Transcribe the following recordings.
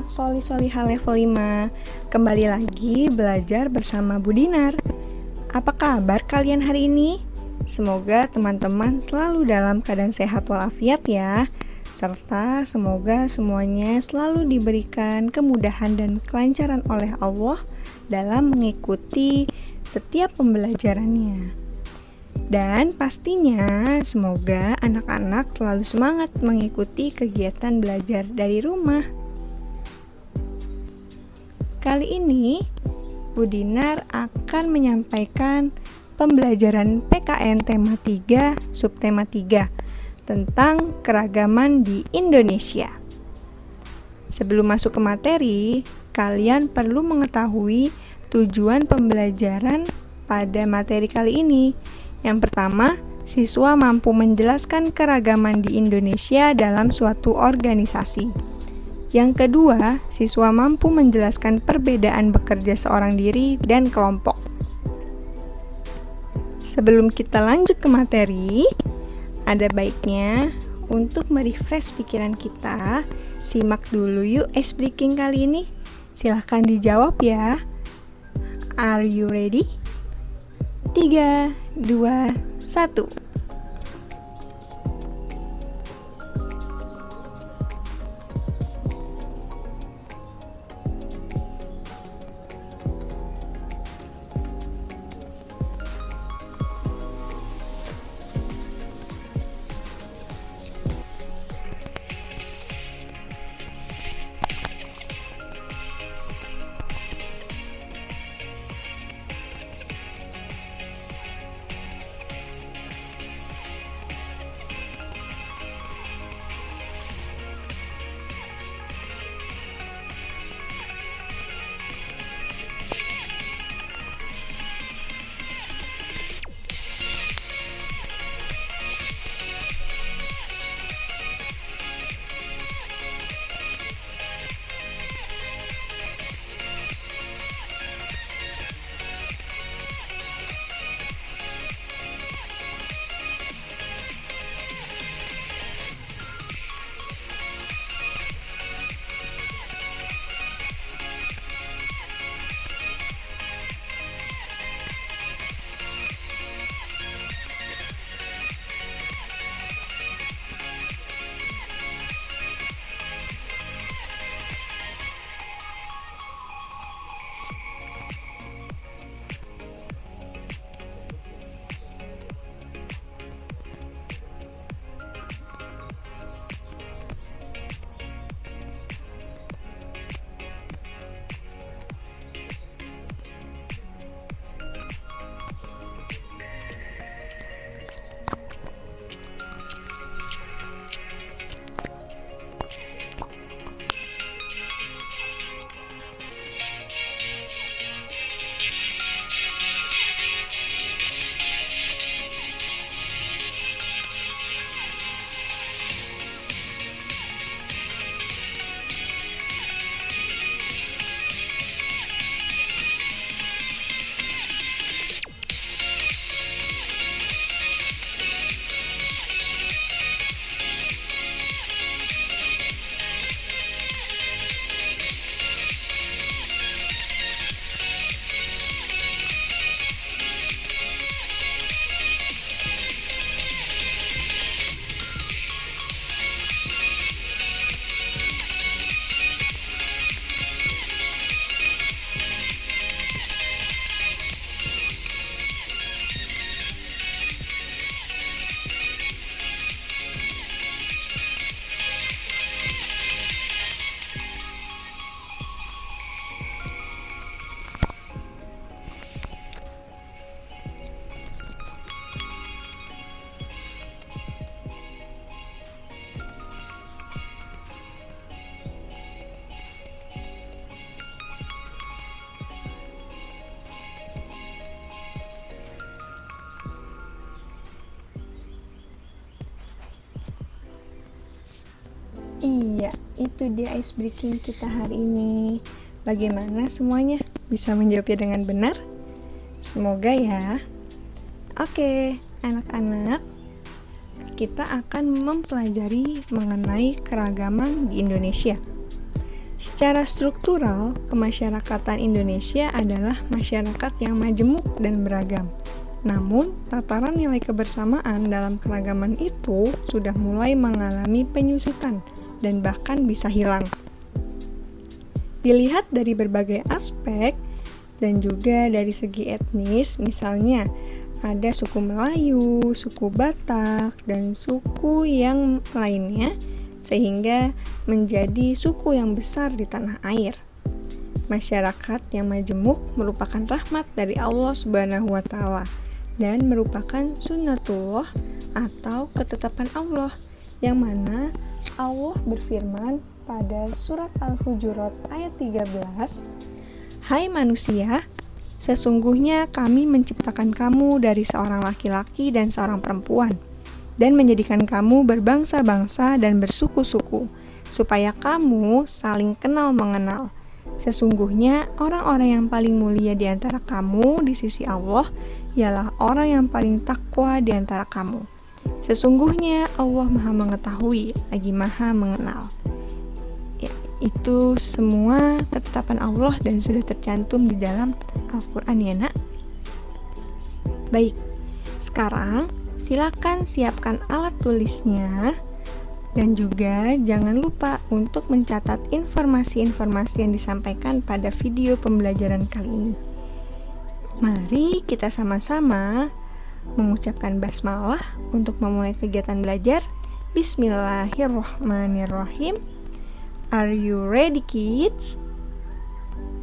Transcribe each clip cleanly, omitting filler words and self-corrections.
anak-anak Soli-Soliha level 5. Kembali lagi belajar bersama Bu Dinar. Apa kabar kalian hari ini? Semoga teman-teman selalu dalam keadaan sehat walafiat ya. Serta semoga semuanya selalu diberikan kemudahan dan kelancaran oleh Allah dalam mengikuti setiap pembelajarannya. Dan pastinya semoga anak-anak selalu semangat mengikuti kegiatan belajar dari rumah. Kali ini, Bu Dinar akan menyampaikan pembelajaran PKN tema 3, subtema 3, tentang keragaman di Indonesia. Sebelum masuk ke materi, kalian perlu mengetahui tujuan pembelajaran pada materi kali ini. Yang pertama, siswa mampu menjelaskan keragaman di Indonesia dalam suatu organisasi. Yang kedua, siswa mampu menjelaskan perbedaan bekerja seorang diri dan kelompok. Sebelum kita lanjut ke materi, ada baiknya untuk merefresh pikiran kita, simak dulu yuk ice breaking kali ini. Silahkan dijawab ya. Are you ready? 3, 2, 1. Iya, itu dia ice breaking kita hari ini. Bagaimana semuanya? Bisa menjawabnya dengan benar? Semoga ya. Oke, anak-anak, kita akan mempelajari mengenai keragaman di Indonesia. Secara struktural, kemasyarakatan Indonesia adalah masyarakat yang majemuk dan beragam. Namun, tataran nilai kebersamaan dalam keragaman itu sudah mulai mengalami penyusutan dan bahkan bisa hilang. Dilihat dari berbagai aspek dan juga dari segi etnis, misalnya ada suku Melayu, suku Batak, dan suku yang lainnya, sehingga menjadi suku yang besar di tanah air. Masyarakat yang majemuk merupakan rahmat dari Allah Subhanahu wa Ta'ala dan merupakan sunnatullah atau ketetapan Allah, yang mana Allah berfirman pada surat Al-Hujurat ayat 13, "Hai manusia, sesungguhnya kami menciptakan kamu dari seorang laki-laki dan seorang perempuan, dan menjadikan kamu berbangsa-bangsa dan bersuku-suku, supaya kamu saling kenal mengenal. Sesungguhnya orang-orang yang paling mulia di antara kamu di sisi Allah ialah orang yang paling takwa di antara kamu. Sesungguhnya Allah Maha Mengetahui lagi Maha Mengenal." Ya, itu semua ketetapan Allah dan sudah tercantum di dalam Al-Quran ya nak. Baik, sekarang silakan siapkan alat tulisnya dan juga jangan lupa untuk mencatat informasi-informasi yang disampaikan pada video pembelajaran kali ini. Mari kita sama-sama mengucapkan basmalah untuk memulai kegiatan belajar. Bismillahirrahmanirrahim. Are you ready, kids?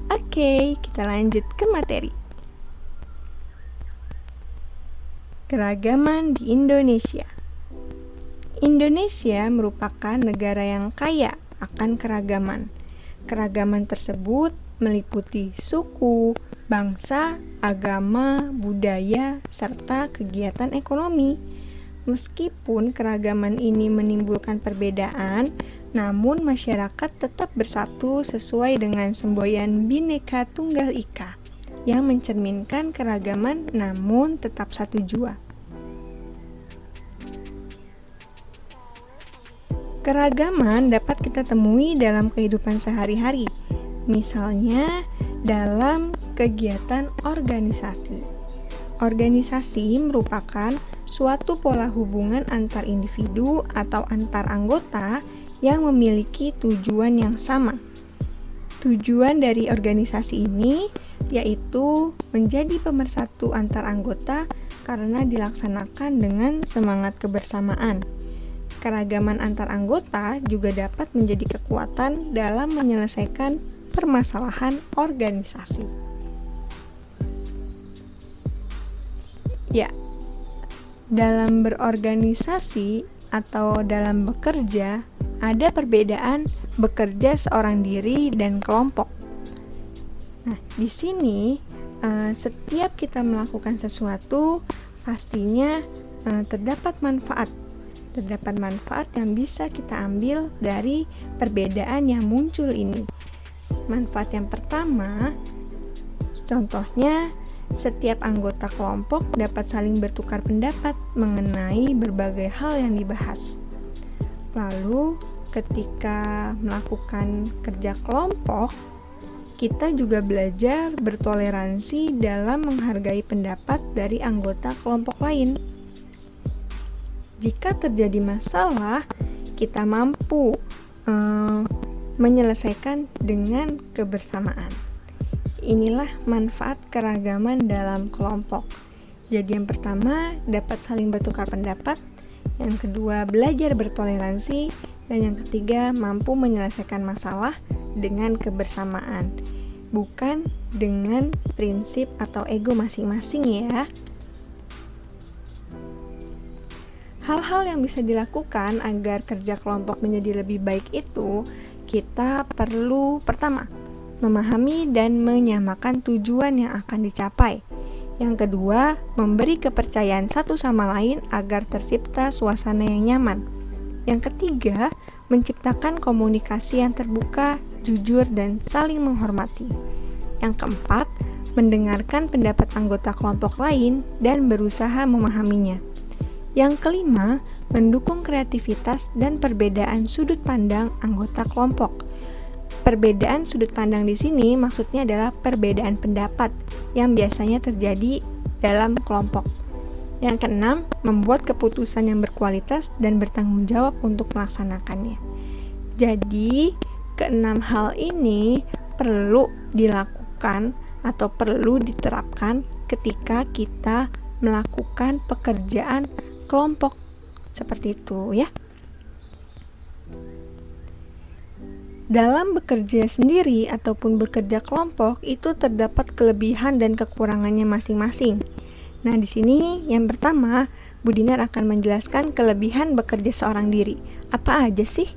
Oke, kita lanjut ke materi. Keragaman di Indonesia. Indonesia merupakan negara yang kaya akan keragaman. Keragaman tersebut meliputi suku, bangsa, agama, budaya, serta kegiatan ekonomi. Meskipun keragaman ini menimbulkan perbedaan, namun masyarakat tetap bersatu sesuai dengan semboyan Bhinneka Tunggal Ika yang mencerminkan keragaman namun tetap satu jua. Keragaman dapat kita temui dalam kehidupan sehari-hari, misalnya dalam kegiatan organisasi. Organisasi merupakan suatu pola hubungan antar individu atau antar anggota yang memiliki tujuan yang sama. Tujuan dari organisasi ini yaitu menjadi pemersatu antar anggota karena dilaksanakan dengan semangat kebersamaan. Keragaman antar anggota juga dapat menjadi kekuatan dalam menyelesaikan permasalahan organisasi. Ya, dalam berorganisasi atau dalam bekerja ada perbedaan bekerja seorang diri dan kelompok. Nah, di sini setiap kita melakukan sesuatu pastinya terdapat manfaat yang bisa kita ambil dari perbedaan yang muncul ini. Manfaat yang pertama, contohnya setiap anggota kelompok dapat saling bertukar pendapat mengenai berbagai hal yang dibahas. Lalu, ketika melakukan kerja kelompok, kita juga belajar bertoleransi dalam menghargai pendapat dari anggota kelompok lain. Jika terjadi masalah, kita mampu menyelesaikan dengan kebersamaan. Inilah manfaat keragaman dalam kelompok. Jadi yang pertama, dapat saling bertukar pendapat. Yang kedua, belajar bertoleransi. Dan yang ketiga, mampu menyelesaikan masalah dengan kebersamaan, bukan dengan prinsip atau ego masing-masing ya. Hal-hal yang bisa dilakukan agar kerja kelompok menjadi lebih baik itu, kita perlu pertama, memahami dan menyamakan tujuan yang akan dicapai. Yang kedua, memberi kepercayaan satu sama lain agar tercipta suasana yang nyaman. Yang ketiga, menciptakan komunikasi yang terbuka, jujur, dan saling menghormati. Yang keempat, mendengarkan pendapat anggota kelompok lain dan berusaha memahaminya. Yang kelima, mendukung kreativitas dan perbedaan sudut pandang anggota kelompok. Perbedaan sudut pandang di sini maksudnya adalah perbedaan pendapat yang biasanya terjadi dalam kelompok. Yang keenam, membuat keputusan yang berkualitas dan bertanggung jawab untuk melaksanakannya. Jadi, keenam hal ini perlu dilakukan atau perlu diterapkan ketika kita melakukan pekerjaan kelompok. Seperti itu ya. Dalam bekerja sendiri ataupun bekerja kelompok itu terdapat kelebihan dan kekurangannya masing-masing. Nah, di sini yang pertama, Bu Dinar akan menjelaskan kelebihan bekerja seorang diri. Apa aja sih?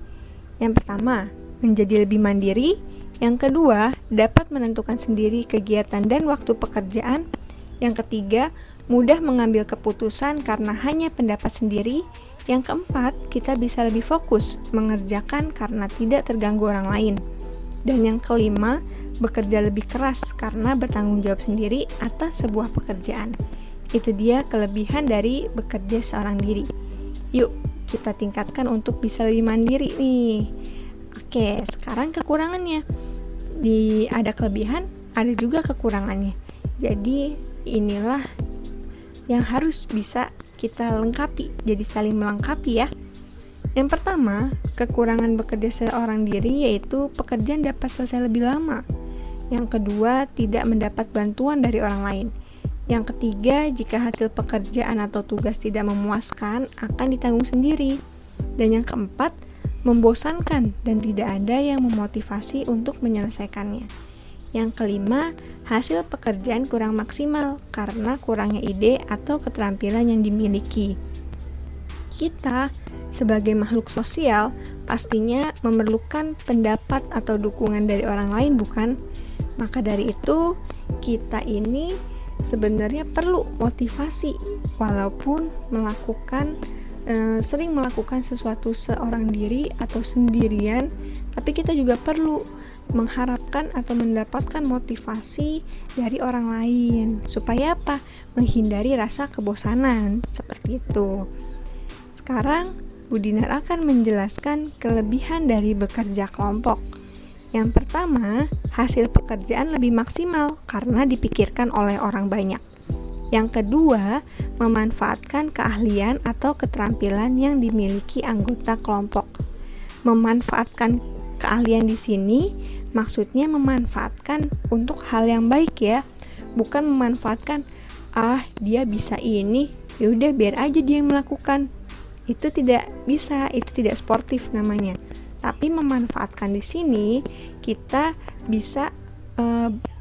Yang pertama, menjadi lebih mandiri. Yang kedua, dapat menentukan sendiri kegiatan dan waktu pekerjaan. Yang ketiga, mudah mengambil keputusan karena hanya pendapat sendiri. Yang keempat, kita bisa lebih fokus mengerjakan karena tidak terganggu orang lain. Dan yang kelima, bekerja lebih keras karena bertanggung jawab sendiri atas sebuah pekerjaan. Itu dia kelebihan dari bekerja seorang diri. Yuk, kita tingkatkan untuk bisa lebih mandiri nih. Oke, sekarang kekurangannya. Ada kelebihan, ada juga kekurangannya. Jadi, inilah yang harus bisa kita lengkapi, jadi saling melengkapi ya. Yang pertama, kekurangan bekerja seorang diri yaitu pekerjaan dapat selesai lebih lama. Yang kedua, tidak mendapat bantuan dari orang lain. Yang ketiga, jika hasil pekerjaan atau tugas tidak memuaskan, akan ditanggung sendiri. Dan yang keempat, membosankan dan tidak ada yang memotivasi untuk menyelesaikannya. Yang kelima, hasil pekerjaan kurang maksimal karena kurangnya ide atau keterampilan yang dimiliki. Kita sebagai makhluk sosial pastinya memerlukan pendapat atau dukungan dari orang lain, bukan? Maka dari itu, kita ini sebenarnya perlu motivasi walaupun sering melakukan sesuatu seorang diri atau sendirian, tapi kita juga perlu mengharapkan atau mendapatkan motivasi dari orang lain supaya apa? Menghindari rasa kebosanan seperti itu. Sekarang Bu Dinar akan menjelaskan kelebihan dari bekerja kelompok. Yang pertama, hasil pekerjaan lebih maksimal karena dipikirkan oleh orang banyak. Yang kedua, memanfaatkan keahlian atau keterampilan yang dimiliki anggota kelompok. Memanfaatkan keahlian di sini maksudnya memanfaatkan untuk hal yang baik ya, bukan memanfaatkan dia bisa ini, yaudah biar aja dia yang melakukan. Itu tidak bisa, itu tidak sportif namanya. Tapi memanfaatkan di sini kita bisa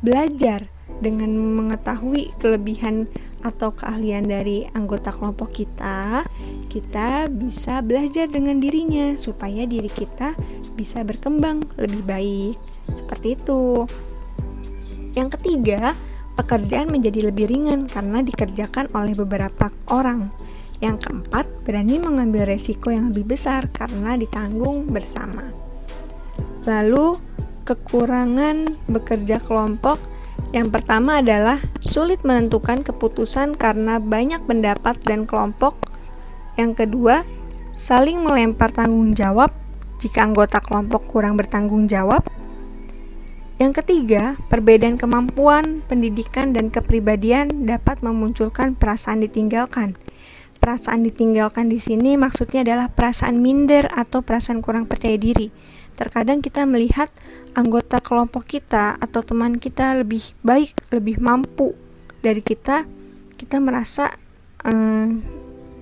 belajar dengan mengetahui kelebihan atau keahlian dari anggota kelompok kita. Kita bisa belajar dengan dirinya supaya diri kita bisa berkembang lebih baik. Seperti itu. Yang ketiga, pekerjaan menjadi lebih ringan karena dikerjakan oleh beberapa orang. Yang keempat, berani mengambil resiko yang lebih besar karena ditanggung bersama. Lalu, kekurangan bekerja kelompok yang pertama adalah sulit menentukan keputusan karena banyak pendapat dan kelompok. Yang kedua, saling melempar tanggung jawab jika anggota kelompok kurang bertanggung jawab. Yang ketiga, perbedaan kemampuan, pendidikan, dan kepribadian dapat memunculkan perasaan ditinggalkan. Perasaan ditinggalkan di sini maksudnya adalah perasaan minder atau perasaan kurang percaya diri. Terkadang kita melihat anggota kelompok kita atau teman kita lebih baik, lebih mampu dari kita. Kita merasa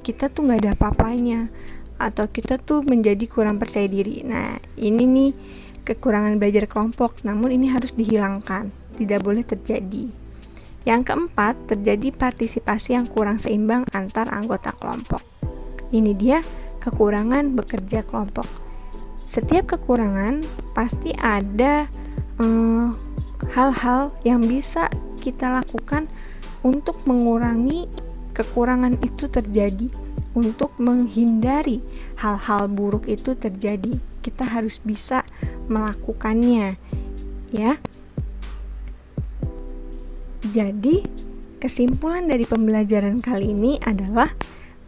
kita tuh gak ada apa-apanya, atau kita tuh menjadi kurang percaya diri. Nah, ini nih kekurangan belajar kelompok, namun ini harus dihilangkan, tidak boleh terjadi. Yang keempat, terjadi partisipasi yang kurang seimbang antar anggota kelompok. Ini dia kekurangan bekerja kelompok. Setiap kekurangan pasti ada hal-hal yang bisa kita lakukan untuk mengurangi kekurangan itu terjadi, untuk menghindari hal-hal buruk itu terjadi. Kita harus bisa melakukannya, ya. Jadi, kesimpulan dari pembelajaran kali ini adalah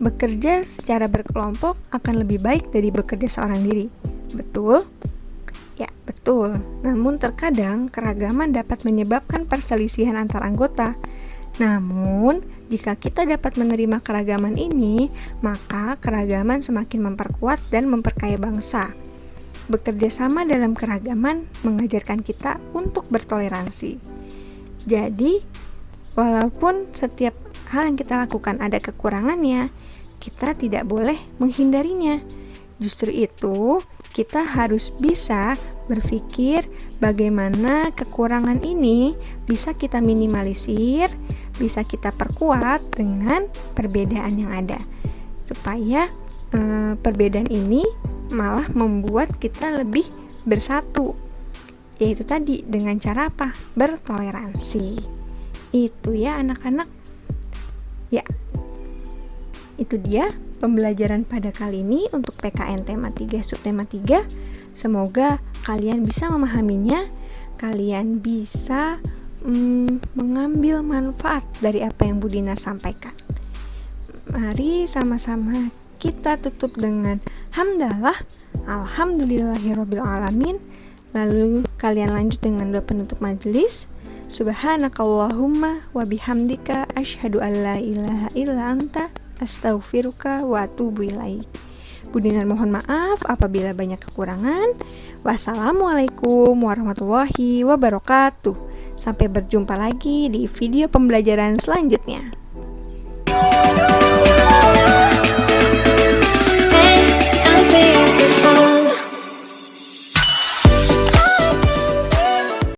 bekerja secara berkelompok akan lebih baik dari bekerja seorang diri. Betul? Ya, betul. Betul, namun terkadang keragaman dapat menyebabkan perselisihan antar anggota. Namun, jika kita dapat menerima keragaman ini, maka keragaman semakin memperkuat dan memperkaya bangsa. Bekerja sama dalam keragaman mengajarkan kita untuk bertoleransi. Jadi, walaupun setiap hal yang kita lakukan ada kekurangannya, kita tidak boleh menghindarinya. Justru itu, kita harus bisa berpikir bagaimana kekurangan ini bisa kita minimalisir, bisa kita perkuat dengan perbedaan yang ada. Supaya perbedaan ini malah membuat kita lebih bersatu. Yaitu tadi dengan cara apa? Bertoleransi. Itu ya anak-anak. Ya, itu dia pembelajaran pada kali ini untuk PKN tema 3 subtema 3. Semoga kalian bisa memahaminya, kalian bisa mengambil manfaat dari apa yang Bu Dinar sampaikan. Mari sama-sama kita tutup dengan hamdalah, alhamdulillahirabbil alamin. Lalu kalian lanjut dengan doa penutup majelis. Subhanakallahumma wa bihamdika asyhadu an la ilaha illa anta astaghfiruka wa atubu ilaik. Bu Dinar mohon maaf apabila banyak kekurangan. Wassalamualaikum warahmatullahi wabarakatuh. Sampai berjumpa lagi di video pembelajaran selanjutnya.